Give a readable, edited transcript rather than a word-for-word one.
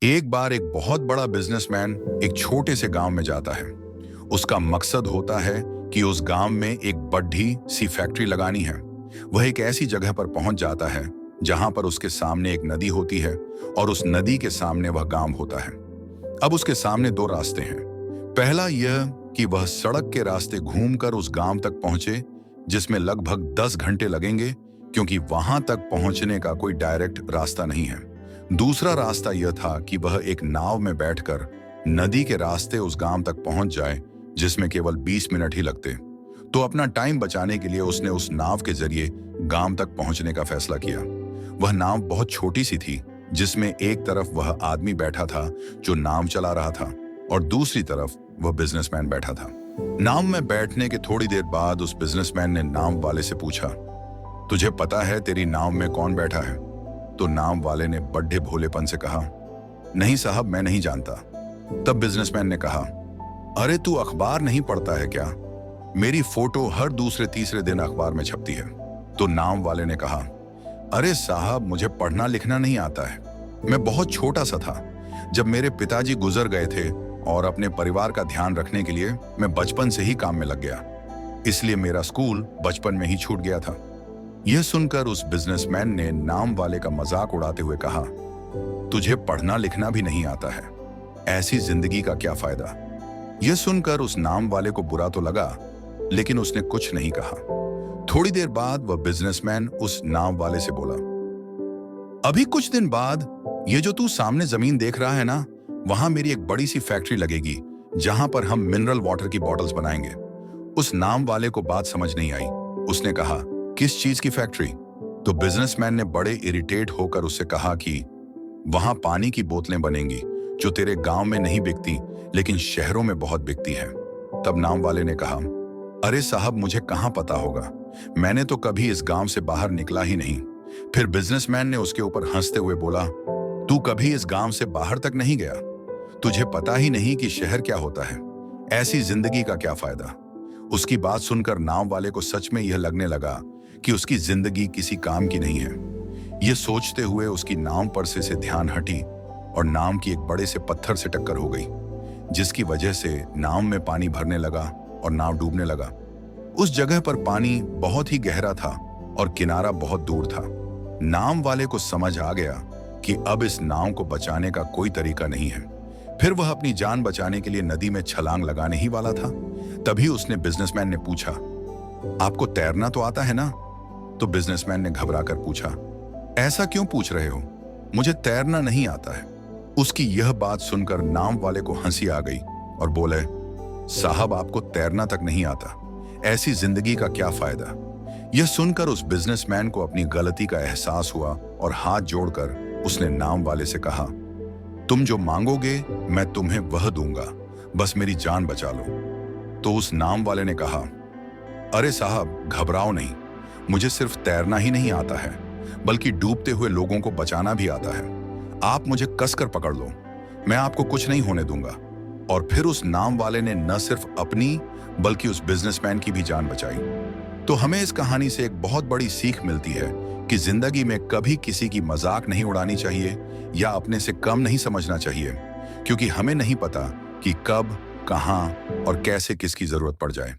एक बार एक बहुत बड़ा बिजनेसमैन एक छोटे से गांव में जाता है। उसका मकसद होता है कि उस गांव में एक बड़ी सी फैक्ट्री लगानी है। वह एक ऐसी जगह पर पहुंच जाता है जहां पर उसके सामने एक नदी होती है और उस नदी के सामने वह गांव होता है। अब उसके सामने दो रास्ते हैं। पहला यह कि वह सड़क के रास्ते घूमकर उस गांव तक पहुंचे, जिसमें लगभग 10 घंटे लगेंगे, क्योंकि वहां तक पहुंचने का कोई डायरेक्ट रास्ता नहीं है। दूसरा रास्ता यह था कि वह एक नाव में बैठकर नदी के रास्ते उस गांव तक पहुंच जाए, जिसमें केवल 20 मिनट ही लगते। तो अपना टाइम बचाने के लिए उसने उस नाव के जरिए गांव तक पहुंचने का फैसला किया। वह नाव बहुत छोटी सी थी, जिसमें एक तरफ वह आदमी बैठा था जो नाव चला रहा था और दूसरी तरफ वह बिजनेसमैन बैठा था। नाव में बैठने के थोड़ी देर बाद उस बिजनेसमैन ने नाव वाले से पूछा, तुझे पता है तेरी नाव में कौन बैठा है? तो नाव वाले ने बड़े भोलेपन से कहा, नहीं साहब, मैं नहीं जानता। तब बिजनेसमैन ने कहा, अरे तू अखबार नहीं पढ़ता है क्या? मेरी फोटो हर दूसरे तीसरे दिन अखबार में छपती है। तो नाव वाले ने कहा, अरे साहब, मुझे पढ़ना लिखना नहीं आता है। मैं बहुत छोटा सा था जब मेरे पिताजी गुजर गए थे और अपने परिवार का ध्यान रखने के लिए मैं बचपन से ही काम में लग गया, इसलिए मेरा स्कूल बचपन में ही छूट गया था। यह सुनकर उस बिजनेसमैन ने नाव वाले का मजाक उड़ाते हुए कहा, तुझे पढ़ना लिखना भी नहीं आता है, ऐसी जिंदगी का क्या फायदा? यह सुनकर उस नाव वाले को बुरा तो लगा, लेकिन उसने कुछ नहीं कहा। थोड़ी देर बाद वह बिजनेसमैन उस नाव वाले से बोला, अभी कुछ दिन बाद ये जो तू सामने जमीन देख रहा है ना, वहां मेरी एक बड़ी सी फैक्ट्री लगेगी जहां पर हम मिनरल वाटर की बॉटल्स बनाएंगे। उस नाव वाले को बात समझ नहीं आई। उसने कहा, किस चीज की फैक्ट्री? तो बिजनेसमैन ने बड़े इरिटेट होकर उससे कहा कि वहां पानी की बोतलें बनेंगी जो तेरे गांव में नहीं बिकती, लेकिन शहरों में बहुत बिकती है। तब नाव वाले ने कहा, अरे साहब, मुझे कहां पता होगा, मैंने तो कभी इस गांव से बाहर निकला ही नहीं। फिर बिजनेसमैन ने उसके ऊपर हंसते हुए बोला, तू कभी इस गांव से बाहर तक नहीं गया, तुझे पता ही नहीं कि शहर क्या होता है, ऐसी जिंदगी का क्या फायदा? उसकी बात सुनकर नाव वाले को सच में यह लगने लगा कि उसकी जिंदगी किसी काम की नहीं है। यह सोचते हुए उसकी नाव पर से ध्यान हटी और नाव की एक बड़े से पत्थर से टक्कर हो गई, जिसकी वजह से नाव में पानी भरने लगा और नाव डूबने लगा। उस जगह पर पानी बहुत ही गहरा था और किनारा बहुत दूर था। नाव वाले को समझ आ गया कि अब इस नाव को बचाने का कोई तरीका नहीं है। फिर वह अपनी जान बचाने के लिए नदी में छलांग लगाने ही वाला था। तभी उसने बिजनेसमैन ने पूछा, आपको तैरना तो आता है ना? तो बिजनेसमैन ने घबरा कर पूछा, ऐसा क्यों पूछ रहे हो? मुझे तैरना नहीं आता है। उसकी यह बात सुनकर नाव वाले को हंसी आ गई और बोले, साहब, आपको तैरना तक नहीं आता, ऐसी जिंदगी का क्या फायदा? यह सुनकर उस बिजनेसमैन को अपनी गलती का एहसास हुआ और हाथ जोड़कर उसने नाव वाले से कहा, तुम जो मांगोगे मैं तुम्हें वह दूंगा, बस मेरी जान बचा लो। तो उस नाव वाले ने कहा, अरे साहब, घबराओ नहीं, मुझे सिर्फ तैरना ही नहीं आता है, बल्कि डूबते हुए लोगों को बचाना भी आता है। आप मुझे कसकर पकड़ लो, मैं आपको कुछ नहीं होने दूंगा। और फिर उस नाव वाले ने न सिर्फ अपनी बल्कि उस बिजनेसमैन की भी जान बचाई। तो हमें इस कहानी से एक बहुत बड़ी सीख मिलती है कि जिंदगी में कभी किसी की मजाक नहीं उड़ानी चाहिए या अपने से कम नहीं समझना चाहिए, क्योंकि हमें नहीं पता कि कब, कहां और कैसे किसकी जरूरत पड़ जाए।